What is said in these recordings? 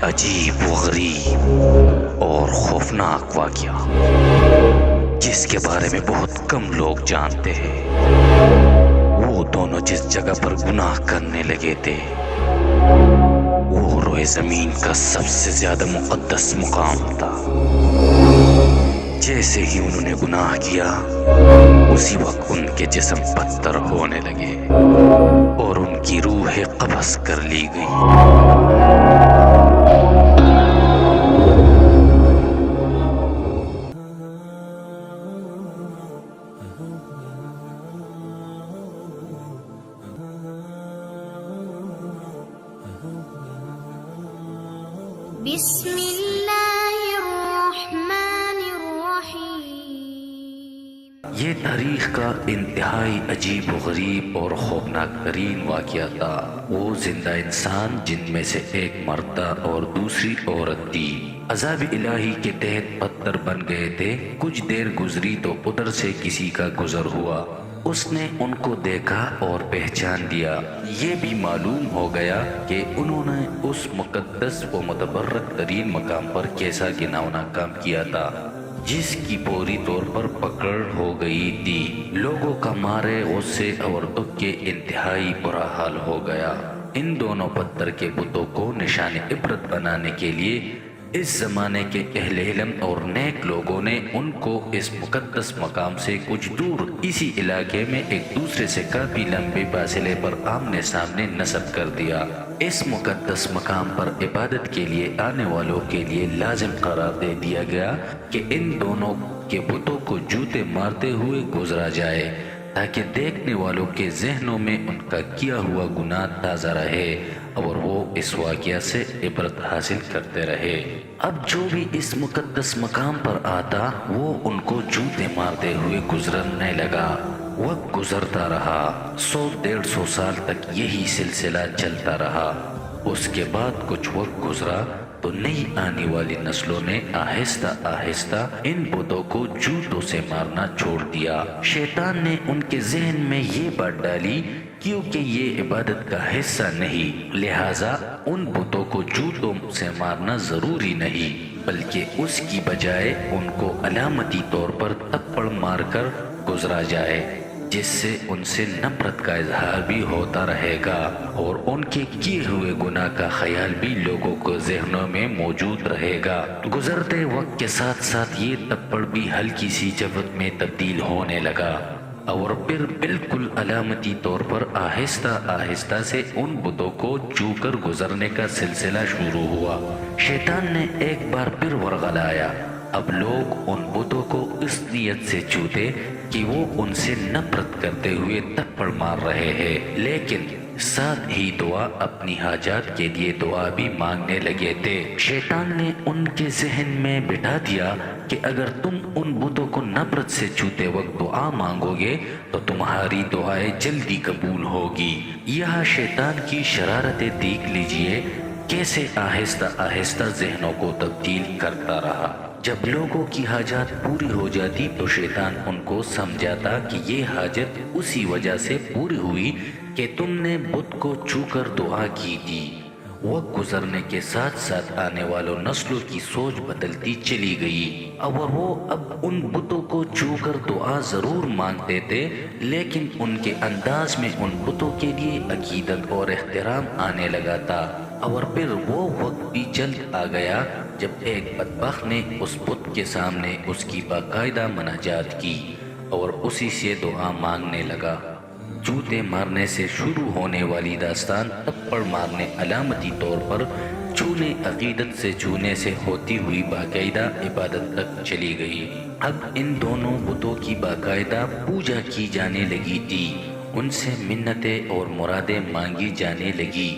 عجیب و غریب اور خوفناک واقعہ جس کے بارے میں بہت کم لوگ جانتے ہیں۔ وہ دونوں جس جگہ پر گناہ کرنے لگے تھے وہ روئے زمین کا سب سے زیادہ مقدس مقام تھا۔ جیسے ہی انہوں نے گناہ کیا اسی وقت ان کے جسم پتھر ہونے لگے اور ان کی روح قبض کر لی گئی۔ بسم اللہ الرحمن الرحیم۔ یہ تاریخ کا انتہائی عجیب و غریب اور خوفناک ترین واقعہ تھا۔ وہ زندہ انسان جن میں سے ایک مرد تھا اور دوسری عورت تھی، عذاب الہی کے تحت پتھر بن گئے تھے۔ کچھ دیر گزری تو ادھر سے کسی کا گزر ہوا، اس نے ان کو دیکھا اور پہچان لیا۔ یہ بھی معلوم ہو گیا کہ انہوں نے اس مقدس و متبرک ترین مقام پر کیسا گناونا کام کیا تھا جس کی پوری طور پر پکڑ ہو گئی تھی۔ لوگوں کا مارے غصے اور دکھ کے انتہائی برا حال ہو گیا۔ ان دونوں پتھر کے بتوں کو نشان عبرت بنانے کے لیے اس زمانے کے اہل علم اور نیک لوگوں نے ان کو اس مقدس مقام سے کچھ دور اسی علاقے میں ایک دوسرے سے کافی لمبے فاصلے پر آمنے سامنے نصب کر دیا۔ اس مقدس مقام پر عبادت کے لیے آنے والوں کے لیے لازم قرار دے دیا گیا کہ ان دونوں کے بتوں کو جوتے مارتے ہوئے گزرا جائے تاکہ دیکھنے والوں کے ذہنوں میں ان کا کیا ہوا گناہ تازہ رہے اور وہ اس واقعہ سے عبرت حاصل کرتے رہے۔ اب جو بھی اس مقدس مقام پر آتا وہ ان کو جوتے مارتے ہوئے گزرنے لگا۔ وقت گزرتا رہا، 100-150 سال تک یہی سلسلہ چلتا رہا۔ اس کے بعد کچھ وقت گزرا تو نئی آنے والی نسلوں نے آہستہ آہستہ ان بتوں کو جوتوں سے مارنا چھوڑ دیا۔ شیطان نے ان کے ذہن میں یہ بات ڈالی کیونکہ یہ عبادت کا حصہ نہیں، لہٰذا ان بتوں کو جوتوں سے مارنا ضروری نہیں، بلکہ اس کی بجائے ان کو علامتی طور پر تھپڑ مار کر گزرا جائے، جس سے ان سے نفرت کا اظہار بھی ہوتا رہے گا اور ان کے کیے ہوئے گناہ کا خیال بھی لوگوں کے ذہنوں میں موجود رہے گا۔ گزرتے وقت کے ساتھ ساتھ یہ تھپڑ بھی ہلکی سی جفت میں تبدیل ہونے لگا اور پھر بالکل علامتی طور پر آہستہ آہستہ سے ان بتوں کو چھو کر گزرنے کا سلسلہ شروع ہوا۔ شیطان نے ایک بار پھر ورغلایا۔ اب لوگ ان بتوں کو اس نیت سے چھوتے کہ وہ ان سے نفرت کرتے ہوئے تھپڑ مار رہے ہیں، لیکن ساتھ ہی دعا اپنی حاجات کے لیے دعا بھی مانگنے لگے تھے۔ شیطان نے ان کے ذہن میں بٹھا دیا کہ اگر تم ان بتوں کو نفرت سے چھوتے وقت دعا مانگو گے تو تمہاری دعائیں جلدی قبول ہوگی۔ یہاں شیطان کی شرارتیں دیکھ لیجئے کیسے آہستہ آہستہ ذہنوں کو تبدیل کرتا رہا۔ جب لوگوں کی حاجات پوری ہو جاتی تو شیطان ان کو سمجھاتا کہ یہ حاجت اسی وجہ سے پوری ہوئی کہ تم نے بت کو چھو کر دعا کی تھی۔ وقت گزرنے کے ساتھ ساتھ آنے والوں نسلوں کی سوچ بدلتی چلی گئی اور وہ اب ان بتوں کو چھو کر دعا ضرور مانگتے تھے، لیکن ان کے انداز میں ان بتوں کے لیے عقیدت اور احترام آنے لگا تھا۔ اور پھر وہ وقت بھی جلد آ گیا جب ایک بدبخت نے اس بت کے سامنے اس کی باقاعدہ مناجات کی اور اسی سے دعا مانگنے لگا۔ جوتے مارنے سے شروع ہونے والی داستان تھپڑ مارنے علامتی طور پر چھونے عقیدت سے چھونے سے ہوتی ہوئی باقاعدہ عبادت تک چلی گئی۔ اب ان دونوں بتوں کی باقاعدہ پوجا کی جانے لگی تھی، ان سے منتیں اور مرادیں مانگی جانے لگی۔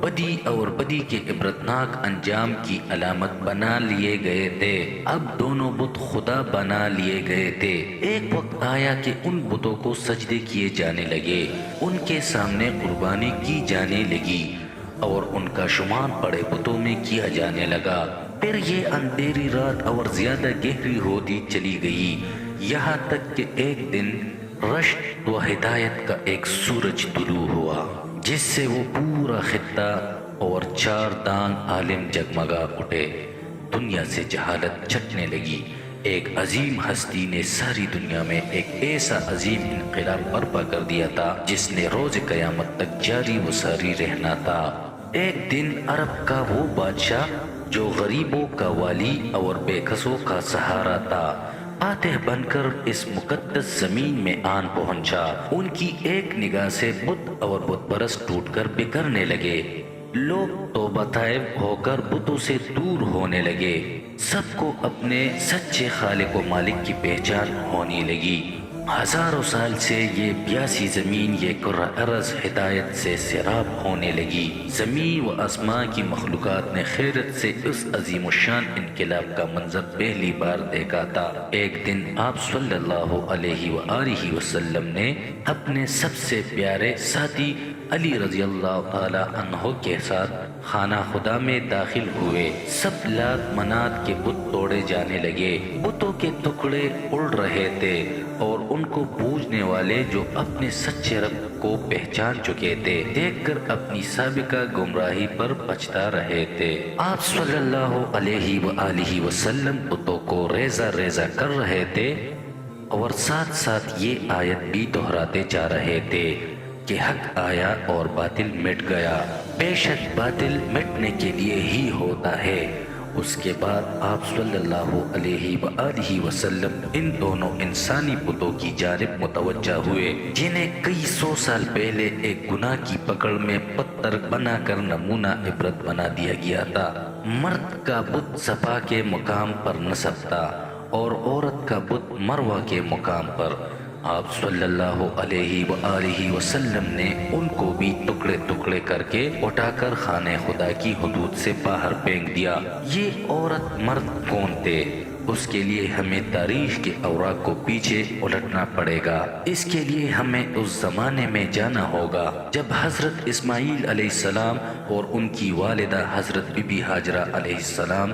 بدی اور بدی کے عبرتناک انجام کی علامت بنا لیے گئے تھے۔ اب دونوں بت خدا بنا لیے گئے تھے۔ ایک وقت آیا کہ ان بتوں کو سجدے کیے جانے لگے، ان کے سامنے قربانی کی جانے لگی اور ان کا شمار بڑے بتوں میں کیا جانے لگا۔ پھر یہ اندھیری رات اور زیادہ گہری ہوتی چلی گئی، یہاں تک کہ ایک دن رشد و ہدایت کا ایک سورج طلوع ہوا جس سے وہ پورا خطہ اور 4 دانگ عالم جگمگا اٹھے، دنیا سے جہالت چھٹنے لگی۔ ایک عظیم ہستی نے ساری دنیا میں ایک ایسا عظیم انقلاب برپا کر دیا تھا جس نے روز قیامت تک جاری و ساری رہنا تھا۔ ایک دن عرب کا وہ بادشاہ جو غریبوں کا والی اور بے کسوں کا سہارا تھا، فاتح بن کر اس مقدس زمین میں آن پہنچا۔ ان کی ایک نگاہ سے بت اور بت پرست ٹوٹ کر بکھرنے لگے، لوگ توبہ طائب ہو کر بتوں سے دور ہونے لگے، سب کو اپنے سچے خالق و مالک کی پہچان ہونے لگی۔ ہزاروں سال سے یہ پیاسی زمین، یہ کرہ ارض ہدایت سے سیراب ہونے لگی۔ زمین و آسمان کی مخلوقات نے خیرت سے اس عظیم الشان انقلاب کا منظر پہلی بار دیکھا تھا۔ ایک دن آپ صلی اللہ علیہ وآلہ وسلم نے اپنے سب سے پیارے ساتھی علی رضی اللہ تعالی عنہ کے ساتھ خانہ خدا میں داخل ہوئے۔ سب لات منات کے بت توڑے جانے لگے، بتوں کے ٹکڑے اڑ رہے تھے اور ان کو پوجنے والے جو اپنے سچے رب کو پہچان چکے تھے دیکھ کر اپنی سابقہ گمراہی پر پچھتا رہے تھے۔ آپ صلی اللہ علیہ وآلہ وسلم بتوں کو ریزہ ریزہ کر رہے تھے اور ساتھ ساتھ یہ آیت بھی دہراتے جا رہے تھے کہ حق آیا اور باطل مٹ گیا، بے شک باطل مٹنے کے لیے ہی ہوتا ہے۔ اس کے بعد آپ صلی اللہ علیہ وآلہ وسلم ان دونوں انسانی بتوں کی جانب متوجہ ہوئے جنہیں کئی 100 سال پہلے ایک گناہ کی پکڑ میں پتھر بنا کر نمونہ عبرت بنا دیا گیا تھا۔ مرد کا بت صفا کے مقام پر نصب تھا اور عورت کا بت مروہ کے مقام پر۔ آپ صلی اللہ علیہ وآلہ وسلم نے ان کو بھی ٹکڑے ٹکڑے کر کے اٹھا کر خانہ خدا کی حدود سے باہر پھینک دیا۔ یہ عورت مرد کون تھے؟ اس کے لیے ہمیں تاریخ کے اوراق کو پیچھے الٹنا پڑے گا۔ اس کے لیے ہمیں اس زمانے میں جانا ہوگا جب حضرت اسماعیل علیہ السلام اور ان کی والدہ حضرت بی بی ہاجرہ علیہ السلام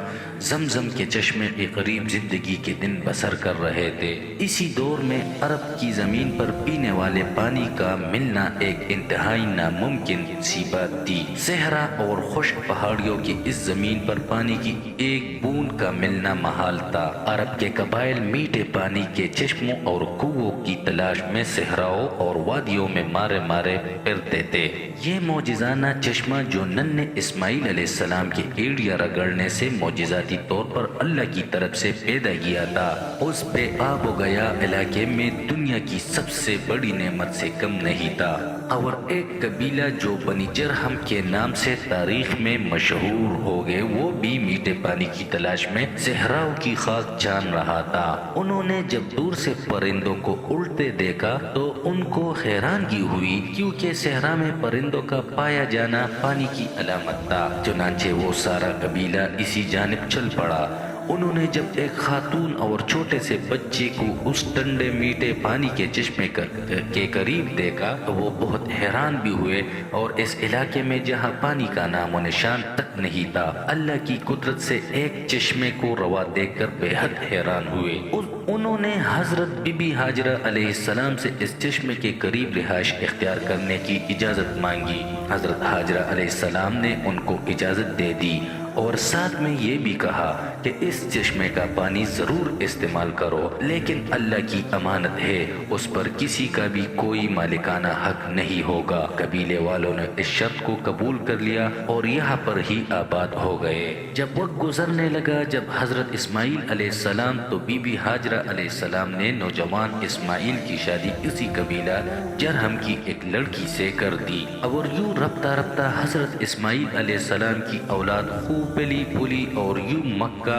زمزم کے چشمے کے قریب زندگی کے دن بسر کر رہے تھے۔ اسی دور میں عرب کی زمین پر پینے والے پانی کا ملنا ایک انتہائی ناممکن سی بات تھی۔ صحرا اور خشک پہاڑیوں کی اس زمین پر پانی کی ایک بوند کا ملنا محال تھا۔ عرب کے قبائل میٹھے پانی کے چشموں اور کنووں کی تلاش میں صحراؤں اور وادیوں میں مارے مارے پھرتے تھے۔ یہ معجزانہ چشمہ جو ننھے اسماعیل علیہ السلام کے ایڑیا رگڑنے سے معجزاتی طور پر اللہ کی طرف سے پیدا کیا تھا، اس بے آب و گیا علاقے میں دنیا کی سب سے بڑی نعمت سے کم نہیں تھا۔ اور ایک قبیلہ جو بنی جرہم کے نام سے تاریخ میں مشہور ہو گئے، وہ بھی میٹھے پانی کی تلاش میں صحراؤں کی خاک جان رہا تھا۔ انہوں نے جب دور سے پرندوں کو اڑتے دیکھا تو ان کو حیرانگی ہوئی، کیونکہ صحرا میں پرندوں کا پایا جانا پانی کی علامت تھا۔ چنانچہ وہ سارا قبیلہ اسی جانب چل پڑا۔ انہوں نے جب ایک خاتون اور چھوٹے سے بچے کو اس ٹھنڈے میٹھے پانی کے چشمے کے قریب دیکھا تو وہ بہت حیران بھی ہوئے، اور اس علاقے میں جہاں پانی کا نام و نشان تک نہیں تھا، اللہ کی قدرت سے ایک چشمے کو روا دیکھ کر بے حد حیران ہوئے۔ انہوں نے حضرت بی بی ہاجرہ علیہ السلام سے اس چشمے کے قریب رہائش اختیار کرنے کی اجازت مانگی۔ حضرت ہاجرہ علیہ السلام نے ان کو اجازت دے دی اور ساتھ میں یہ بھی کہا کہ اس چشمے کا پانی ضرور استعمال کرو، لیکن اللہ کی امانت ہے، اس پر کسی کا بھی کوئی مالکانہ حق نہیں ہوگا۔ قبیلے والوں نے اس شرط کو قبول کر لیا اور یہاں پر ہی آباد ہو گئے۔ جب وقت گزرنے لگا، جب حضرت اسماعیل علیہ السلام تو بی بی ہاجرہ علیہ السلام نے نوجوان اسماعیل کی شادی اسی قبیلہ جرہم کی ایک لڑکی سے کر دی، اور یوں رفتہ رفتہ حضرت اسماعیل علیہ السلام کی اولاد خوب پلی پھولی اور یوں مکہ،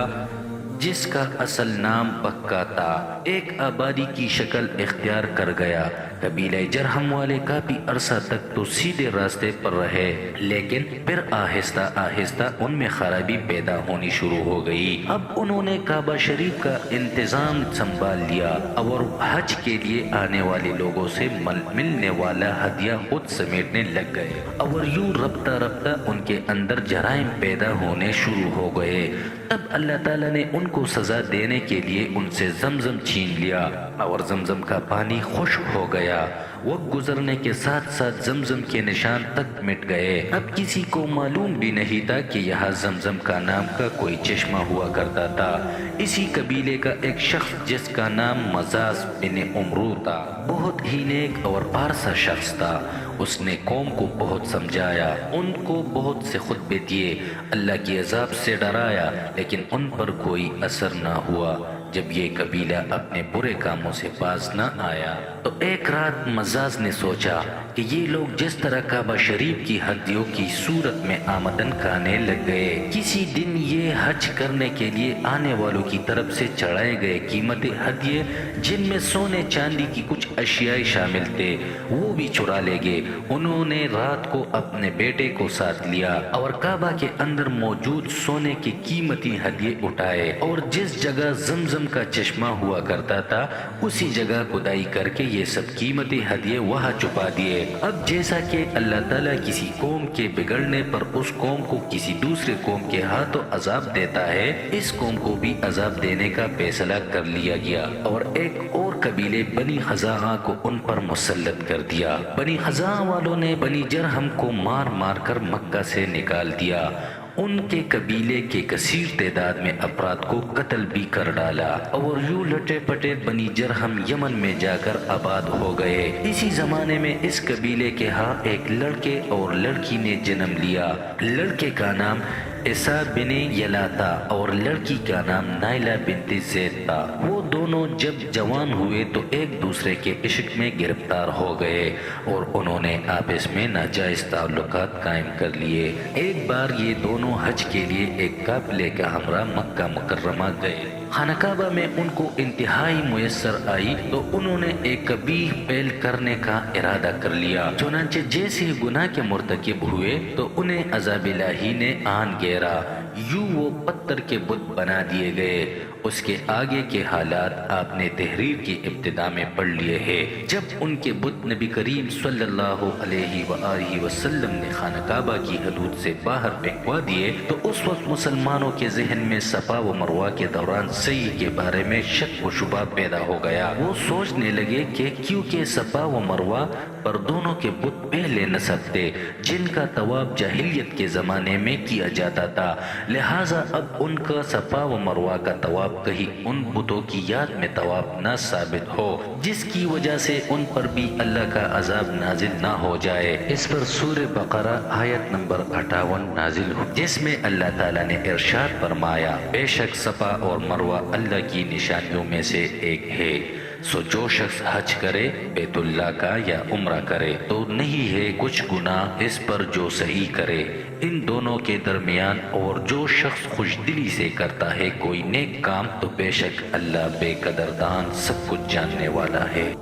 جس کا اصل نام بکہ تھا، ایک آبادی کی شکل اختیار کر گیا۔ قبیلہ جرہم والے کافی عرصہ تک تو سیدھے راستے پر رہے، لیکن پھر آہستہ آہستہ ان میں خرابی پیدا ہونی شروع ہو گئی۔ اب انہوں نے کعبہ شریف کا انتظام سنبھال لیا اور حج کے لیے آنے والے لوگوں سے ملنے والا ہدیہ خود سمیٹنے لگ گئے، اور یوں رفتہ رفتہ ان کے اندر جرائم پیدا ہونے شروع ہو گئے۔ تب اللہ تعالیٰ نے ان کو سزا دینے کے لیے ان سے زمزم چھین لیا۔ اور زمزم کا پانی خشک ہو گیا۔ وقت گزرنے کے ساتھ ساتھ زمزم کے نشان تک مٹ گئے۔ اب کسی کو معلوم بھی نہیں تھا کہ یہاں زمزم کا نام کا کوئی چشمہ ہوا کرتا تھا۔ اسی قبیلے کا ایک شخص جس کا نام مزاز بن عمرو تھا، بہت ہی نیک اور پارسا شخص تھا۔ اس نے قوم کو بہت سمجھایا، ان کو بہت سے خطبے دیے، اللہ کے عذاب سے ڈرایا، لیکن ان پر کوئی اثر نہ ہوا۔ جب یہ قبیلہ اپنے برے کاموں سے باز نہ آیا تو ایک رات مزاز نے سوچا کہ یہ لوگ جس طرح کعبہ شریف کی ہدیوں کی صورت میں آمدن کھانے لگ گئے، کسی دن یہ حج کرنے کے لیے آنے والوں کی طرف سے چڑھائے گئے قیمتی ہدیے، جن میں سونے چاندی کی کچھ اشیاء شامل تھے، وہ بھی چرا لے گئے۔ انہوں نے رات کو اپنے بیٹے کو ساتھ لیا اور کعبہ کے اندر موجود سونے کے قیمتی ہدیے اٹھائے، اور جس جگہ زمزم کا چشمہ ہوا کرتا تھا اسی جگہ کھدائی کر کے یہ سب قیمتی ہدیے وہاں چھپا دیے۔ اب جیسا کہ اللہ تعالیٰ کسی قوم کے بگڑنے پر اس قوم کو کسی دوسرے قوم کے ہاتھوں عذاب دیتا ہے، اس قوم کو بھی عذاب دینے کا فیصلہ کر لیا گیا، اور ایک اور قبیلے بنی خزاعہ کو ان پر مسلط کر دیا۔ بنی خزاعہ والوں نے بنی جرہم کو مار مار کر مکہ سے نکال دیا۔ ان کے قبیلے کے کثیر تعداد میں افراد کو قتل بھی کر ڈالا، اور یوں لٹے پٹے بنی جرہم یمن میں جا کر آباد ہو گئے۔ اسی زمانے میں اس قبیلے کے ہاں ایک لڑکے اور لڑکی نے جنم لیا۔ لڑکے کا نام عیسیٰ بن یلا تھا اور لڑکی کا نام نائلہ بنت زید تھا۔ وہ دونوں جب جوان ہوئے تو ایک دوسرے کے عشق میں گرفتار ہو گئے اور انہوں نے آپس میں ناجائز تعلقات قائم کر لیے۔ ایک بار یہ دونوں حج کے لیے ایک قافلے کا ہمراہ مکہ مکرمہ گئے۔ خانہ کعبہ میں ان کو انتہائی میسر آئی تو انہوں نے ایک قبیح فعل کرنے کا ارادہ کر لیا۔ چنانچہ جیسے گناہ کے مرتکب ہوئے تو انہیں عذاب الہی نے آن گھیرا، یوں وہ پتھر کے بت بنا دیے گئے۔ اس کے آگے کے حالات آپ نے تحریر کی ابتدا میں پڑھ لیے ہیں۔ جب ان کے بت نبی کریم صلی اللہ علیہ وآلہ وسلم نے خانہ کعبہ کی حدود سے باہر پھینکوا دیے تو اس وقت مسلمانوں کے ذہن میں صفا و مروہ کے دوران سعی کے بارے میں شک و شبہ پیدا ہو گیا۔ وہ سوچنے لگے کہ کیونکہ صفا و مروہ پر دونوں کے بت پہلے نسب تھے جن کا طواف جاہلیت کے زمانے میں کیا جاتا تھا، لہٰذا اب ان کا صفا و مروہ کا طواف کہیں ان بتوں کی یاد میں طواف نہ ثابت ہو، جس کی وجہ سے ان پر بھی اللہ کا عذاب نازل نہ ہو جائے۔ اس پر سورہ بقرہ آیت نمبر 58 نازل ہو، جس میں اللہ تعالیٰ نے ارشاد فرمایا، بے شک صفا اور مروہ اللہ کی نشانیوں میں سے ایک ہے، سو جو شخص حج کرے بیت اللہ کا یا عمرہ کرے تو نہیں ہے کچھ گناہ اس پر جو صحیح کرے ان دونوں کے درمیان، اور جو شخص خوش دلی سے کرتا ہے کوئی نیک کام تو بے شک اللہ بے قدردان سب کچھ جاننے والا ہے۔